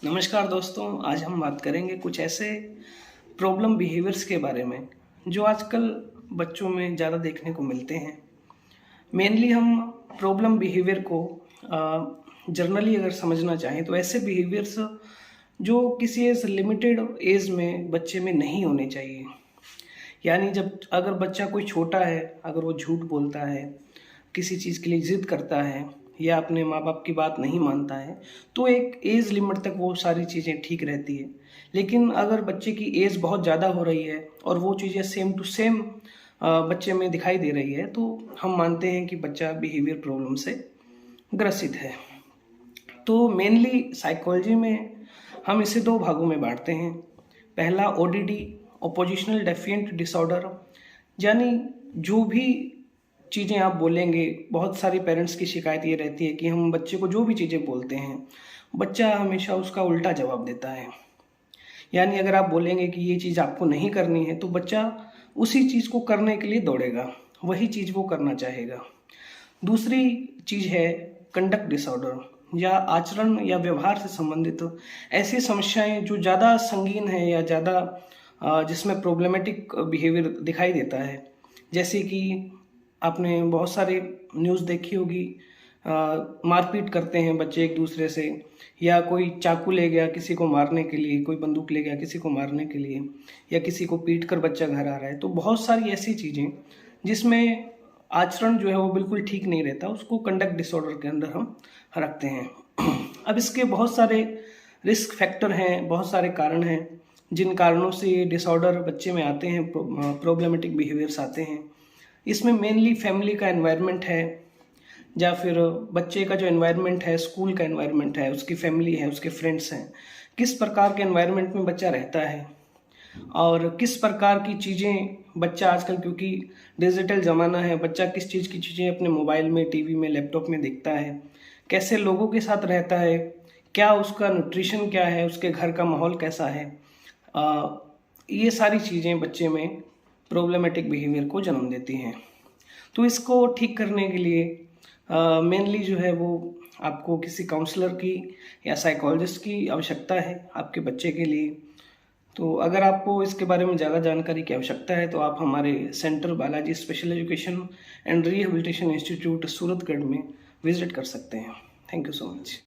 नमस्कार दोस्तों, आज हम बात करेंगे कुछ ऐसे प्रॉब्लम बिहेवियर्स के बारे में जो आजकल बच्चों में ज़्यादा देखने को मिलते हैं। मेनली हम प्रॉब्लम बिहेवियर को जर्नली अगर समझना चाहें तो ऐसे बिहेवियर्स जो किसी एज लिमिटेड एज में बच्चे में नहीं होने चाहिए। यानी जब अगर बच्चा कोई छोटा है, अगर वो झूठ बोलता है, किसी चीज़ के लिए ज़िद करता है या अपने माँ बाप की बात नहीं मानता है, तो एक एज लिमिट तक वो सारी चीज़ें ठीक रहती है। लेकिन अगर बच्चे की एज बहुत ज़्यादा हो रही है और वो चीज़ें सेम टू सेम बच्चे में दिखाई दे रही है, तो हम मानते हैं कि बच्चा बिहेवियर प्रॉब्लम से ग्रसित है। तो मेनली साइकोलॉजी में हम इसे दो भागों में बांटते हैं। पहला ओडीडी, ऑपोजिशनल डेफिएंट डिसऑर्डर, यानी जो भी चीज़ें आप बोलेंगे, बहुत सारी पेरेंट्स की शिकायत ये रहती है कि हम बच्चे को जो भी चीज़ें बोलते हैं, बच्चा हमेशा उसका उल्टा जवाब देता है। यानी अगर आप बोलेंगे कि ये चीज़ आपको नहीं करनी है, तो बच्चा उसी चीज़ को करने के लिए दौड़ेगा, वही चीज़ वो करना चाहेगा। दूसरी चीज़ है कंडक्ट डिसऑर्डर, या आचरण या व्यवहार से संबंधित ऐसी समस्याएं जो ज़्यादा संगीन है या ज़्यादा जिसमें प्रॉब्लमेटिक बिहेवियर दिखाई देता है। जैसे कि आपने बहुत सारे न्यूज़ देखी होगी, मारपीट करते हैं बच्चे एक दूसरे से, या कोई चाकू ले गया किसी को मारने के लिए, कोई बंदूक ले गया किसी को मारने के लिए, या किसी को पीट कर बच्चा घर आ रहा है। तो बहुत सारी ऐसी चीज़ें जिसमें आचरण जो है वो बिल्कुल ठीक नहीं रहता, उसको कंडक्ट डिसऑर्डर के अंदर हम रखते हैं। अब इसके बहुत सारे रिस्क फैक्टर हैं, बहुत सारे कारण हैं जिन कारणों से ये डिसऑर्डर बच्चे में आते हैं, प्रॉब्लमेटिक बिहेवियर्स आते हैं। इसमें मेनली फैमिली का एनवायरनमेंट है, या फिर बच्चे का जो एनवायरनमेंट है, स्कूल का एनवायरनमेंट है, उसकी फैमिली है, उसके फ्रेंड्स हैं, किस प्रकार के एनवायरनमेंट में बच्चा रहता है और किस प्रकार की चीज़ें बच्चा आजकल, क्योंकि डिजिटल ज़माना है, बच्चा किस चीज़ की चीज़ें अपने मोबाइल में, टीवी में, लैपटॉप में देखता है, कैसे लोगों के साथ रहता है, क्या उसका न्यूट्रिशन क्या है, उसके घर का माहौल कैसा है। ये सारी चीज़ें बच्चे में प्रॉब्लमेटिक बिहेवियर को जन्म देती हैं। तो इसको ठीक करने के लिए मेनली जो है वो आपको किसी काउंसलर की या साइकोलॉजिस्ट की आवश्यकता है आपके बच्चे के लिए। तो अगर आपको इसके बारे में ज़्यादा जानकारी की आवश्यकता है तो आप हमारे centre Balaji special education and rehabilitation institute Suratgarh में विजिट कर सकते हैं। Thank you so much.